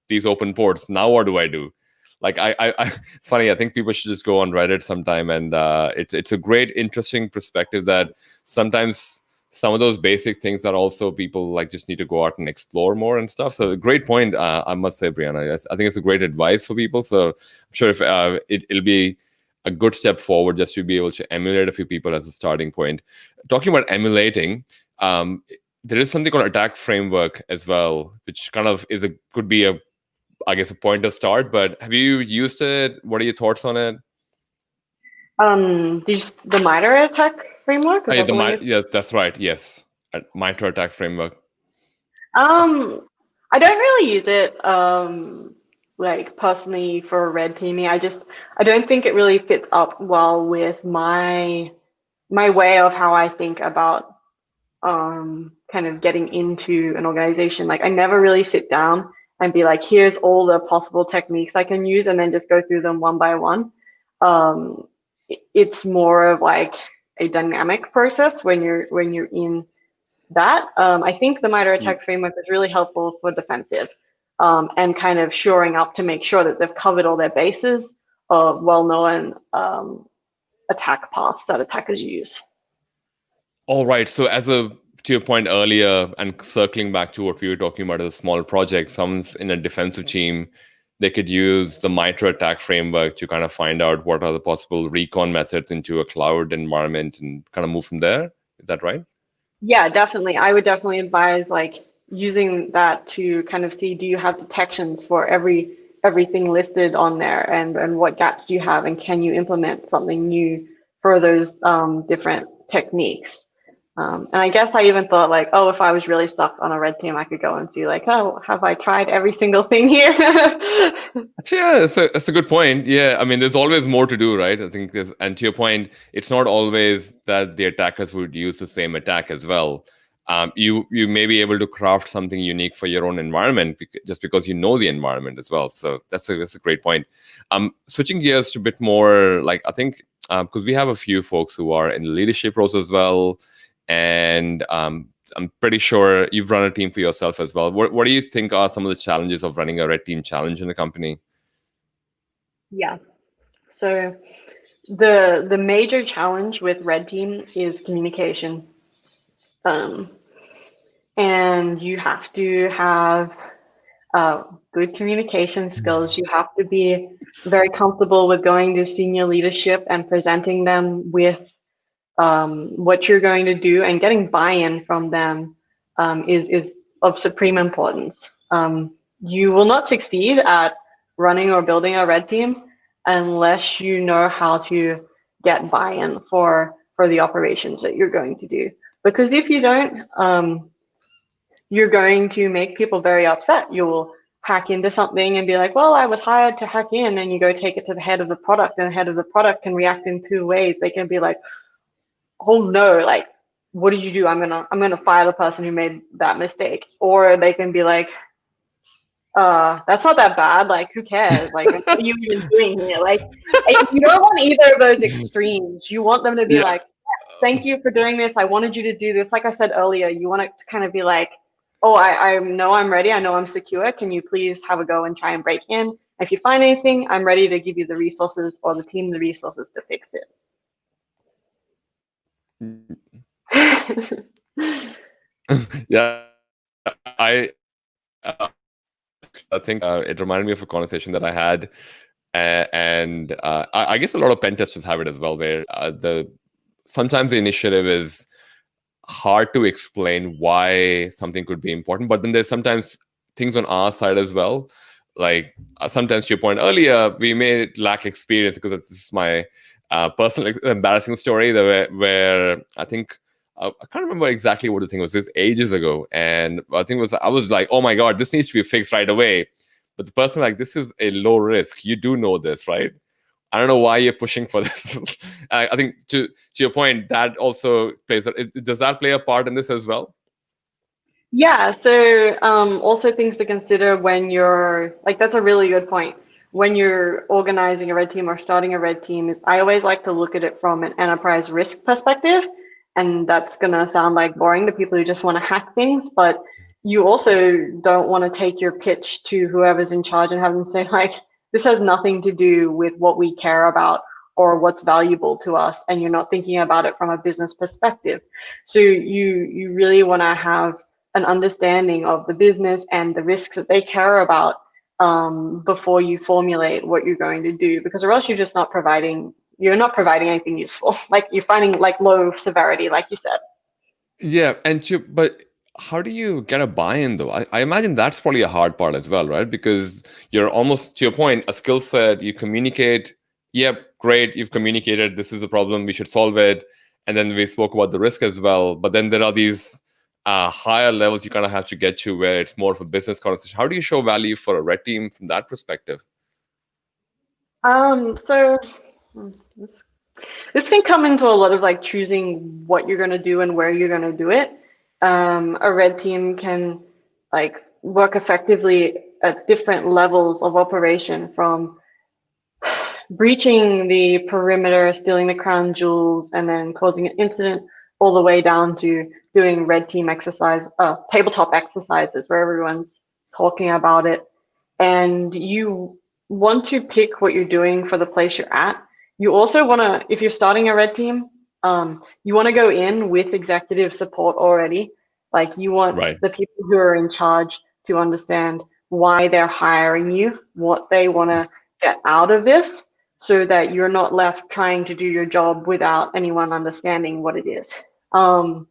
these open ports. Now what do I do? Like it's funny. I think people should just go on Reddit sometime, and it's a great, interesting perspective that sometimes some of those basic things that also people like just need to go out and explore more and stuff. So a great point, I must say, Brianna. I think it's a great advice for people. So I'm sure if it'll be a good step forward just to be able to emulate a few people as a starting point. Talking about emulating, there is something called attack framework as well, which kind of could be a point to start. But have you used it? What are your thoughts on it? The MITRE attack framework? Yeah, that's right. Yes, MITRE attack framework. I don't really use it like personally for red teaming. I don't think it really fits up well with my way of how I think about kind of getting into an organization. Like I never really sit down and be like, here's all the possible techniques I can use, and then just go through them one by one. It's more of like a dynamic process when you're in that. I think the MITRE attack framework is really helpful for defensive, and kind of shoring up to make sure that they've covered all their bases of well-known attack paths that attackers use. All right. So to your point earlier, and circling back to what we were talking about as a small project, someone's in a defensive team, they could use the MITRE attack framework to kind of find out what are the possible recon methods into a cloud environment and kind of move from there. Is that right? Yeah, definitely. I would definitely advise like using that to kind of see, do you have detections for everything listed on there, and what gaps do you have, and can you implement something new for those different techniques? And I guess I even thought like, oh, if I was really stuck on a red team, I could go and see like, oh, have I tried every single thing here? Yeah, that's a good point. Yeah, I mean, there's always more to do, right? I think and to your point, it's not always that the attackers would use the same attack as well. you may be able to craft something unique for your own environment just because you know the environment as well. So that's a great point. Switching gears to a bit more, like I think because we have a few folks who are in leadership roles as well, and I'm pretty sure you've run a team for yourself as well. What do you think are some of the challenges of running a red team challenge in a company? Yeah. So the major challenge with red team is communication. And you have to have good communication skills. You have to be very comfortable with going to senior leadership and presenting them with what you're going to do, and getting buy-in from them is of supreme importance. You will not succeed at running or building a red team unless you know how to get buy-in for the operations that you're going to do. Because if you don't, you're going to make people very upset. You'll hack into something and be like, well, I was hired to hack in, and you go take it to the head of the product, and the head of the product can react in two ways. They can be like, oh no, like, what did you do? I'm gonna fire the person who made that mistake. Or they can be like, that's not that bad, like, who cares? Like, what are you even doing here? Like, you don't want either of those extremes. You want them to be like, thank you for doing this. I wanted you to do this. Like I said earlier, you want to kind of be like, oh, I know I'm ready. I know I'm secure. Can you please have a go and try and break in? If you find anything, I'm ready to give you the resources, or the team the resources to fix it. Yeah, I think it reminded me of a conversation that I had, and I guess a lot of pen testers have it as well, where sometimes the initiative is hard to explain why something could be important, but then there's sometimes things on our side as well. Like sometimes, to your point earlier, we may lack experience, because it's just my personal embarrassing story where I think I can't remember exactly what the thing was. This ages ago, and I think I was like, oh my god, this needs to be fixed right away. But the person like, this is a low risk. You do know this, right? I don't know why you're pushing for this. I think to your point, that also plays. Does that play a part in this as well? Yeah. So also things to consider when you're like, that's a really good point. When you're organizing a red team or starting a red team, is I always like to look at it from an enterprise risk perspective. And that's going to sound like boring to people who just want to hack things, but you also don't want to take your pitch to whoever's in charge and have them say like, this has nothing to do with what we care about or what's valuable to us, and you're not thinking about it from a business perspective. So you really want to have an understanding of the business and the risks that they care about before you formulate what you're going to do, because or else you're not providing anything useful. Like you're finding like low severity, like you said. Yeah, but how do you get a buy-in though? I imagine that's probably a hard part as well, right? Because you're almost, to your point, a skill set, you communicate, yep, great, you've communicated, this is a problem, we should solve it. And then we spoke about the risk as well. But then there are these higher levels you kind of have to get to where it's more of a business conversation. How do you show value for a red team from that perspective? So this can come into a lot of like choosing what you're going to do and where you're going to do it. A red team can like work effectively at different levels of operation, from breaching the perimeter, stealing the crown jewels, and then causing an incident, all the way down to doing red team tabletop exercises where everyone's talking about it. And you want to pick what you're doing for the place you're at. You also want to, if you're starting a red team, you want to go in with executive support already. Like you want the people who are in charge to understand why they're hiring you, what they want to get out of this, so that you're not left trying to do your job without anyone understanding what it is. And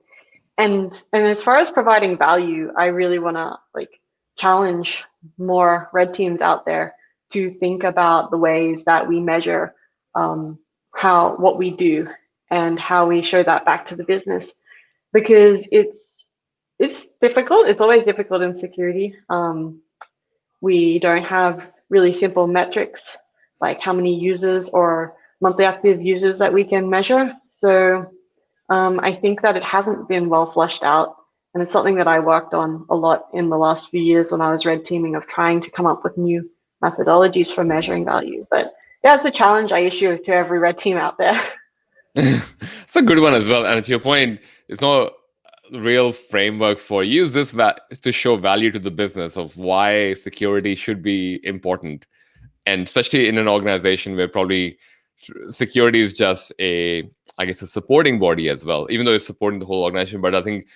as far as providing value, I really want to like challenge more red teams out there to think about the ways that we measure what we do and how we show that back to the business, because it's difficult. It's always difficult in security. We don't have really simple metrics like how many users or monthly active users that we can measure. So I think that it hasn't been well fleshed out And it's something that I worked on a lot in the last few years when I was red teaming, of trying to come up with new methodologies for measuring value. But yeah, it's a challenge I issue to every red team out there. It's a good one as well. And to your point, it's no real framework for use this to show value to the business of why security should be important. And especially in an organization where probably security is just I guess, a supporting body as well, even though it's supporting the whole organization. But I think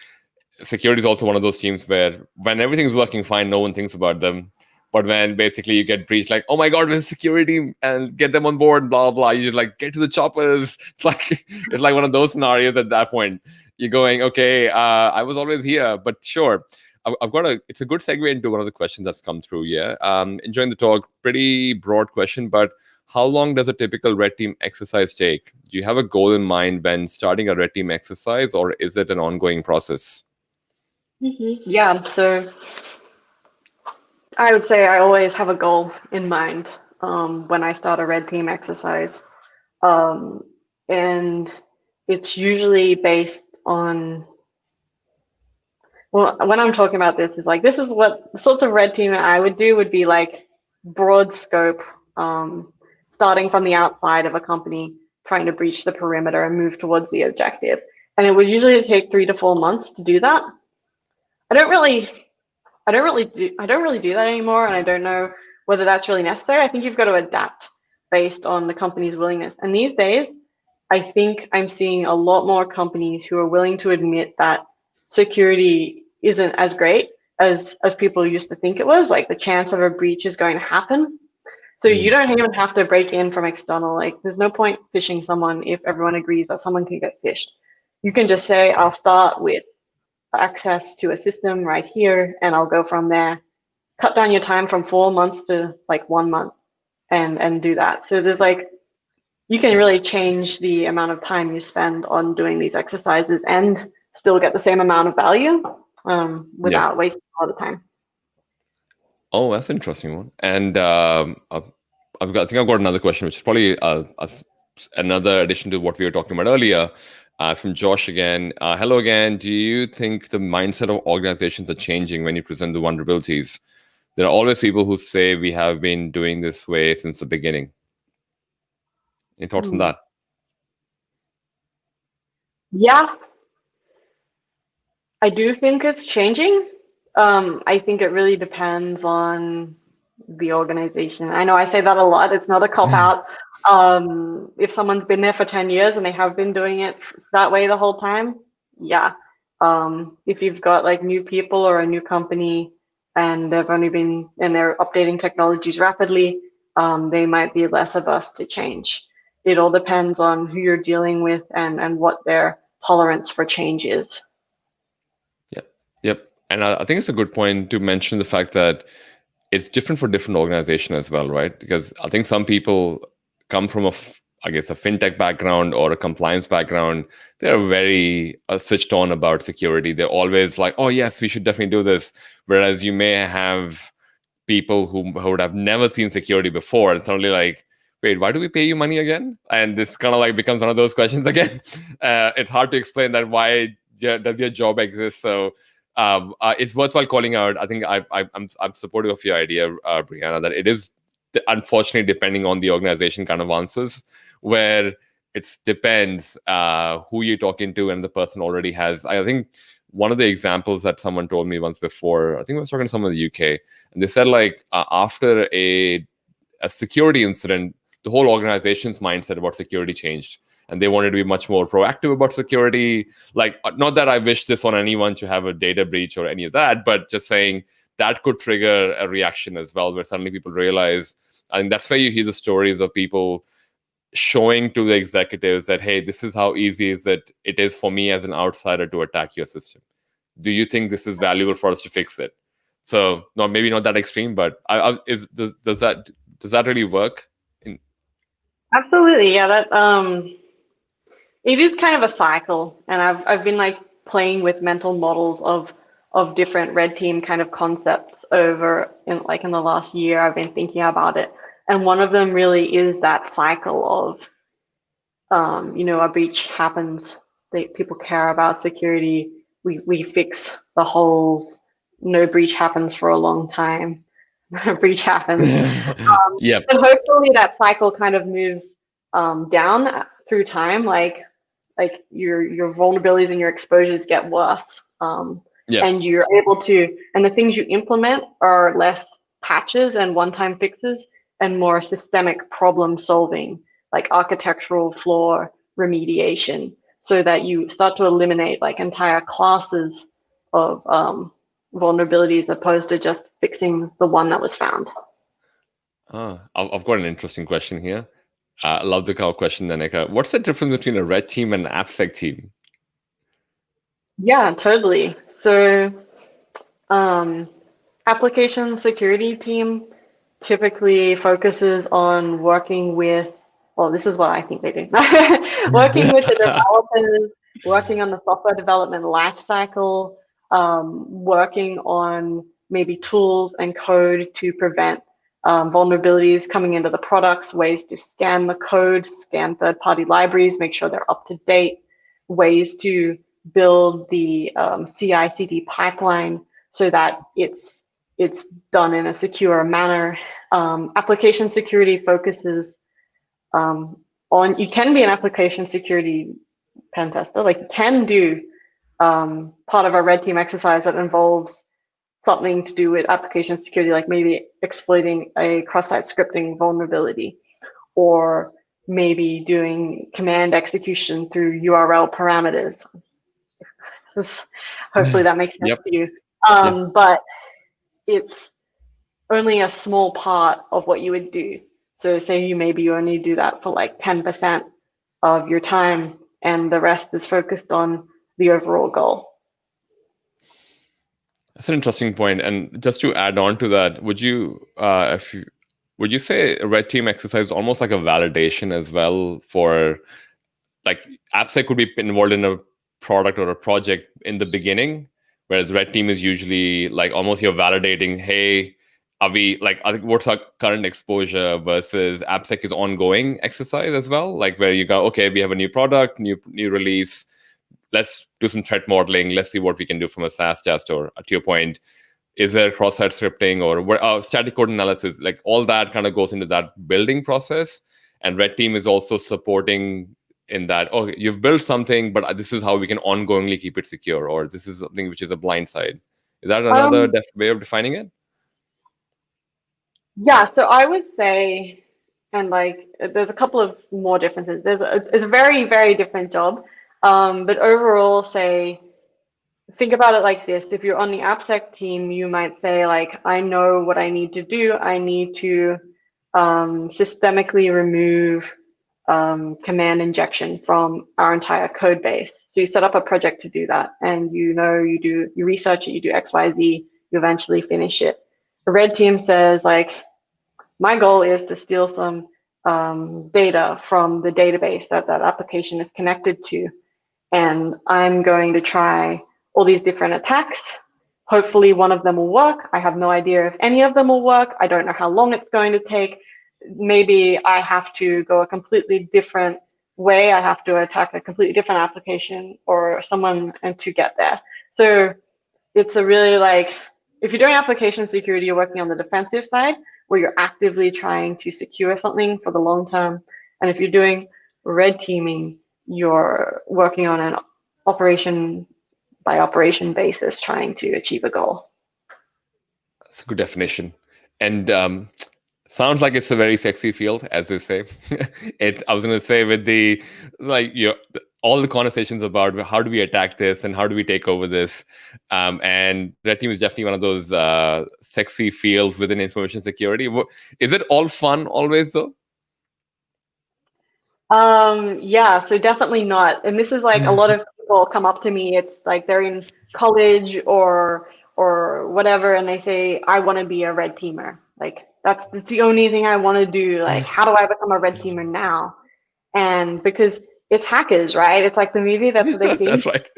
security is also one of those teams where when everything's working fine, no one thinks about them. But when basically you get breached, like, oh my God, with security and get them on board, blah, blah, you just like get to the choppers. It's like one of those scenarios at that point. You're going, okay, I was always here, but sure. It's a good segue into one of the questions that's come through. Yeah. Enjoying the talk, pretty broad question, but how long does a typical red team exercise take? Do you have a goal in mind when starting a red team exercise, or is it an ongoing process? Yeah, so I would say I always have a goal in mind when I start a red team exercise. And it's usually based on, well, when I'm talking about this, is like, this is what the sorts of red team I would do would be like broad scope, starting from the outside of a company, trying to breach the perimeter and move towards the objective. And it would usually take 3 to 4 months to do that. I don't really do that anymore, and I don't know whether that's really necessary. I think you've got to adapt based on the company's willingness. And these days, I think I'm seeing a lot more companies who are willing to admit that security isn't as great as people used to think it was. Like, the chance of a breach is going to happen. So you don't even have to break in from external. Like, there's no point phishing someone if everyone agrees that someone can get phished. You can just say, I'll start with access to a system right here, and I'll go from there. Cut down your time from 4 months to like 1 month and do that. So there's like, you can really change the amount of time you spend on doing these exercises and still get the same amount of value without wasting a lot of time. Oh, that's an interesting one. And I think I've got another question, which is probably another addition to what we were talking about earlier. From Josh again. Hello again. Do you think the mindset of organizations are changing when you present the vulnerabilities? There are always people who say we have been doing this way since the beginning. Any thoughts on that? Yeah, I do think it's changing. I think it really depends on the organization. I know I say that a lot. It's not a cop-out. If someone's been there for 10 years and they have been doing it that way the whole time, yeah. If you've got like new people or a new company and they're updating technologies rapidly, they might be less averse to change. It all depends on who you're dealing with and what their tolerance for change is. Yep. And I think it's a good point to mention the fact that it's different for different organizations as well, right? Because I think some people come from a fintech background or a compliance background. They're very switched on about security. They're always like, oh yes, we should definitely do this. Whereas you may have people who would have never seen security before and suddenly like, wait, why do we pay you money again? And this kind of like becomes one of those questions again. It's hard to explain that why does your job exist? So it's worthwhile calling out. I think I'm supportive of your idea, Brianna, that it is unfortunately depending on the organization kind of answers, where it depends who you're talking to and the person already has. I think one of the examples that someone told me once before, I think I was talking to someone in the UK, and they said like after a security incident, the whole organization's mindset about security changed. And they wanted to be much more proactive about security. Like, not that I wish this on anyone to have a data breach or any of that, but just saying that could trigger a reaction as well, where suddenly people realize, and that's where you hear the stories of people showing to the executives that, hey, this is how easy it is for me as an outsider to attack your system. Do you think this is valuable for us to fix it? So, maybe not that extreme, but does that really work? Absolutely, yeah. That it is kind of a cycle, and I've been like playing with mental models of different red team kind of concepts over in the last year. I've been thinking about it, and one of them really is that cycle of a breach happens, people care about security, we fix the holes. No breach happens for a long time. A breach happens. Yep. So hopefully that cycle kind of moves down through time, like your vulnerabilities and your exposures get worse, Yep. and you're able to, and the things you implement are less patches and one-time fixes and more systemic problem solving, like architectural flaw remediation, so that you start to eliminate like entire classes of vulnerabilities opposed to just fixing the one that was found. I've got an interesting question here. I love the question, Danica. What's the difference between a red team and an AppSec team? Yeah, totally. So application security team typically focuses on working with, well, this is what I think they do, working with the developers, working on the software development lifecycle, working on maybe tools and code to prevent vulnerabilities coming into the products, ways to scan the code, scan third-party libraries, make sure they're up to date, ways to build the CI/CD pipeline so that it's done in a secure manner. Application security focuses on, you can be an application security pen tester, like you can do part of a red team exercise that involves something to do with application security, like maybe exploiting a cross-site scripting vulnerability, or maybe doing command execution through URL parameters. Hopefully that makes sense Yep. to you. Yep. But it's only a small part of what you would do. So say you only do that for like 10% of your time, and the rest is focused on the overall goal. That's an interesting point. And just to add on to that, would you say a red team exercise is almost like a validation as well for, like, AppSec could be involved in a product or a project in the beginning, whereas red team is usually like almost you're validating, hey, are we like, what's our current exposure, versus AppSec is ongoing exercise as well, like where you go, okay, we have a new product, new release, let's do some threat modeling, let's see what we can do from a SaaS test, or to your point, is there cross-site scripting or static code analysis, like all that kind of goes into that building process. And red team is also supporting in that, oh, you've built something, but this is how we can ongoingly keep it secure, or this is something which is a blind side. Is that another way of defining it? Yeah, so I would say, and like, there's a couple of more differences. It's a very, very different job. But overall, say, think about it like this. If you're on the AppSec team, you might say, like, I know what I need to do. I need to systemically remove command injection from our entire code base. So you set up a project to do that, and you research it, you do X, Y, Z, you eventually finish it. The red team says, like, my goal is to steal some data from the database that application is connected to, and I'm going to try all these different attacks. Hopefully one of them will work. I have no idea if any of them will work. I don't know how long it's going to take. Maybe I have to go a completely different way. I have to attack a completely different application or someone and to get there. So it's a really, like, if you're doing application security, you're working on the defensive side where you're actively trying to secure something for the long term. And if you're doing red teaming, you're working on an operation by operation basis trying to achieve a goal. That's a good definition. And sounds like it's a very sexy field, as they say. I was going to say, with the, like, all the conversations about how do we attack this and how do we take over this, and red team is definitely one of those sexy fields within information security. Is it all fun always, though? Yeah, so definitely not. And this is like, a lot of people come up to me. It's like they're in college or whatever, and they say, I want to be a red teamer. Like, that's the only thing I want to do. Like, how do I become a red teamer now? And because it's hackers, right? It's like the movie that's what they think. That's right.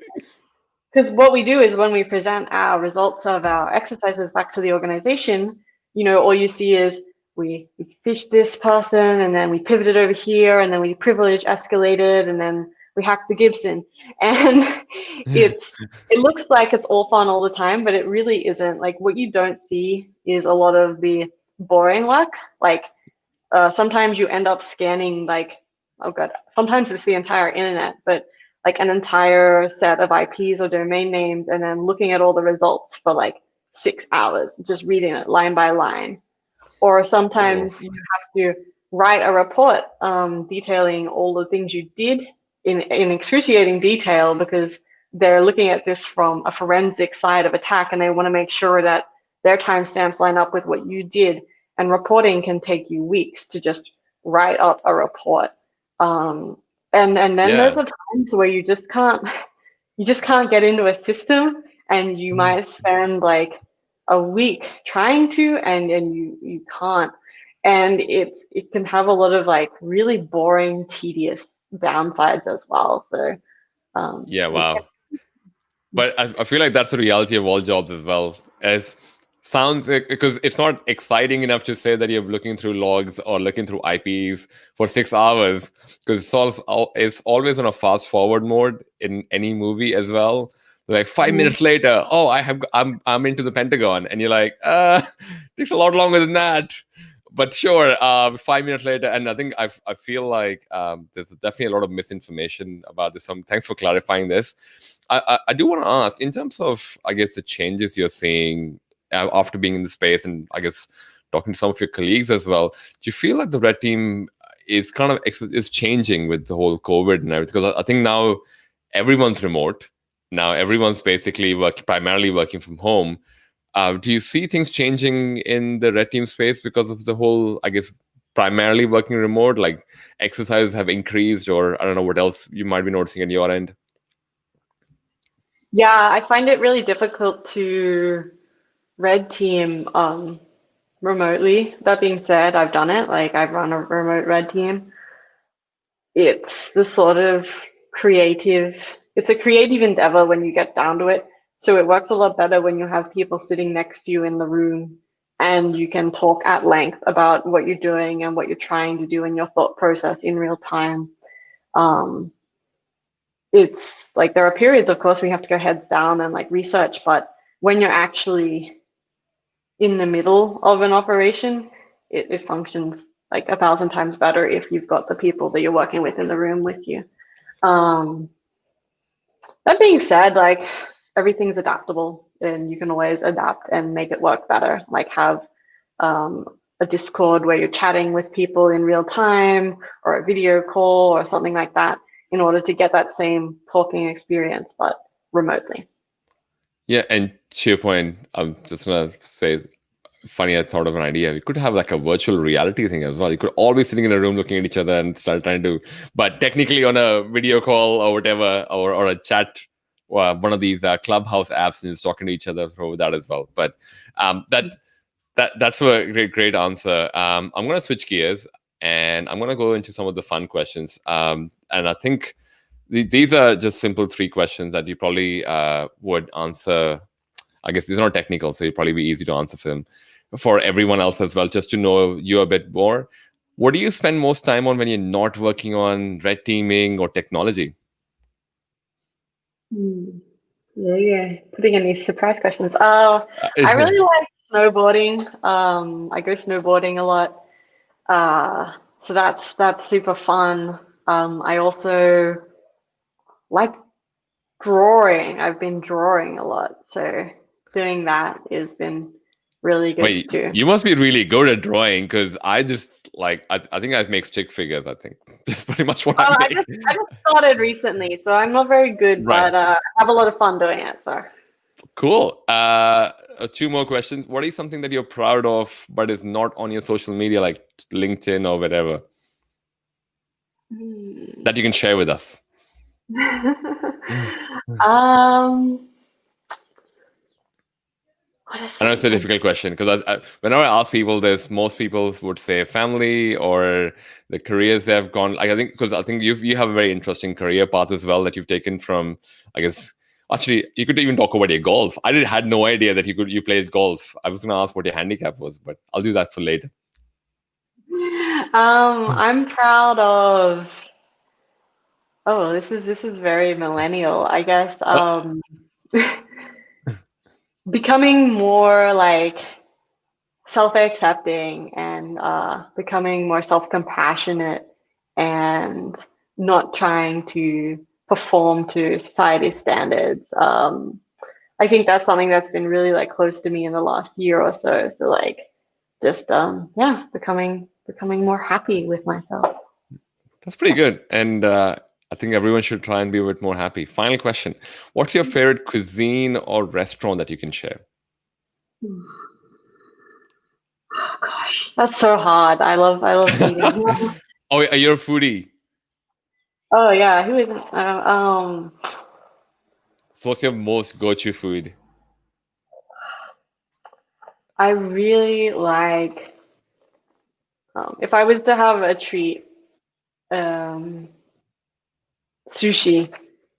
Because what we do is when we present our results of our exercises back to the organization, all you see is we fished this person, and then we pivoted over here, and then we privilege escalated, and then we hacked the Gibson. And it looks like it's all fun all the time, but it really isn't. Like, what you don't see is a lot of the boring work. Like, sometimes you end up scanning, like, oh god, sometimes it's the entire internet, but like an entire set of IPs or domain names, and then looking at all the results for like 6 hours, just reading it line by line. Or sometimes you have to write a report detailing all the things you did in excruciating detail, because they're looking at this from a forensic side of attack, and they want to make sure that their timestamps line up with what you did. And reporting can take you weeks to just write up a report. And then there's the times where you just can't get into a system, and you might spend like a week trying to, and you can't. And it can have a lot of like really boring, tedious downsides as well. So wow. But I feel like that's the reality of all jobs as well. As sounds because it's not exciting enough to say that you're looking through logs or looking through IPs for 6 hours, because it's always on a fast forward mode in any movie as well. Like 5 minutes later, oh, I'm into the Pentagon, and you're like, takes a lot longer than that. But sure, 5 minutes later, and I think I feel like there's definitely a lot of misinformation about this. So thanks for clarifying this. I do want to ask, in terms of, I guess, the changes you're seeing after being in the space, and I guess talking to some of your colleagues as well, do you feel like the Red Team is kind of is changing with the whole COVID and everything? Because I think now everyone's remote. Now everyone's basically primarily working from home. Do you see things changing in the Red Team space because of the whole, I guess, primarily working remote, like exercises have increased, or I don't know what else you might be noticing on your end? Yeah, I find it really difficult to Red Team remotely. That being said, I've done it. Like, I've run a remote Red Team. It's the sort of it's a creative endeavor when you get down to it. So it works a lot better when you have people sitting next to you in the room, and you can talk at length about what you're doing and what you're trying to do in your thought process in real time. It's like, there are periods, of course, we have to go heads down and like research, but when you're actually in the middle of an operation, it functions like 1,000 times better if you've got the people that you're working with in the room with you. That being said, like, everything's adaptable, and you can always adapt and make it work better. Like, have a Discord where you're chatting with people in real time, or a video call or something like that, in order to get that same talking experience, but remotely. Yeah, and to your point, I'm just gonna say, funny, I thought of an idea. We could have like a virtual reality thing as well. You could all be sitting in a room looking at each other and start trying to, but technically on a video call or whatever, or a chat, or one of these Clubhouse apps, and just talking to each other through that as well. But that's a great answer. I'm going to switch gears, and I'm going to go into some of the fun questions. And I think these are just simple 3 questions that you probably would answer. I guess these are not technical, so it'd probably be easy to answer for them, for everyone else as well, just to know you a bit more. What do you spend most time on when you're not working on red teaming or technology? Yeah. Putting in these surprise questions. I really like snowboarding. I go snowboarding a lot. So that's super fun. I also like drawing. I've been drawing a lot, so doing that has been really good too. You must be really good at drawing, because I just like I think I make stick figures. I think that's pretty much what I make. I just started recently, so I'm not very good, right. but I have a lot of fun doing it. So cool. 2 more questions. What is something that you're proud of but is not on your social media, like LinkedIn or whatever, that you can share with us? I know it's a difficult question, because whenever I ask people this, most people would say family or the careers they have gone. Like, I think you have a very interesting career path as well that you've taken from, I guess. Actually, you could even talk about your golf. I had no idea that you played golf. I was going to ask what your handicap was, but I'll do that for later. I'm proud of Oh, this is very millennial, I guess. Oh, Becoming more like self-accepting and becoming more self-compassionate and not trying to perform to society's standards. I think that's something that's been really like close to me in the last year or so. So like just yeah, becoming more happy with myself. that's pretty good. And I think everyone should try and be a bit more happy. Final question. What's your favorite cuisine or restaurant that you can share? Oh gosh, that's so hard. I love eating. Oh, you're a foodie. Oh yeah, who isn't? So what's your most go-to food? I really like if I was to have a treat, um, sushi.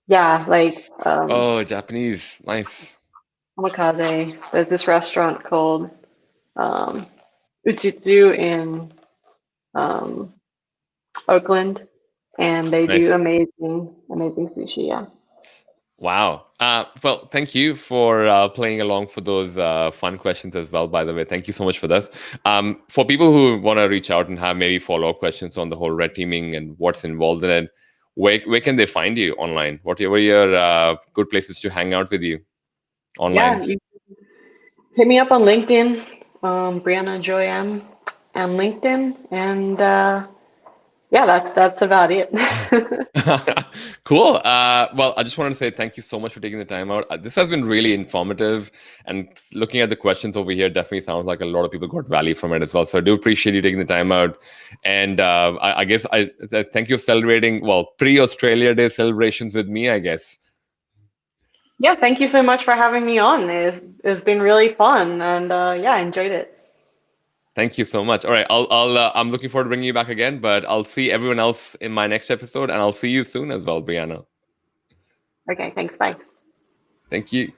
Yeah, like Oh, Japanese. Nice. omakase. There's this restaurant called um, Utsutsu in um, Oakland, and they do Nice. amazing sushi. Yeah. Wow. Well, thank you for playing along for those fun questions as well, by the way. Thank you so much for this. For people who want to reach out and have maybe follow-up questions on the whole red teaming and what's involved in it, where can they find you online? What are your good places to hang out with you Yeah, online? you hit me up on LinkedIn, Brianna Joy M, and LinkedIn, and yeah, that's about it. Cool. Well, I just wanted to say thank you so much for taking the time out. This has been really informative, and looking at the questions over here, definitely sounds like a lot of people got value from it as well. So I do appreciate you taking the time out, and I guess I thank you for celebrating pre-Australia Day celebrations with me, I guess. Yeah, thank you so much for having me on. It's been really fun, and yeah, I enjoyed it. Thank you so much. All right, I'm looking forward to bringing you back again, but I'll see everyone else in my next episode, and I'll see you soon as well, Brianna. Okay, thanks. Bye. Thank you.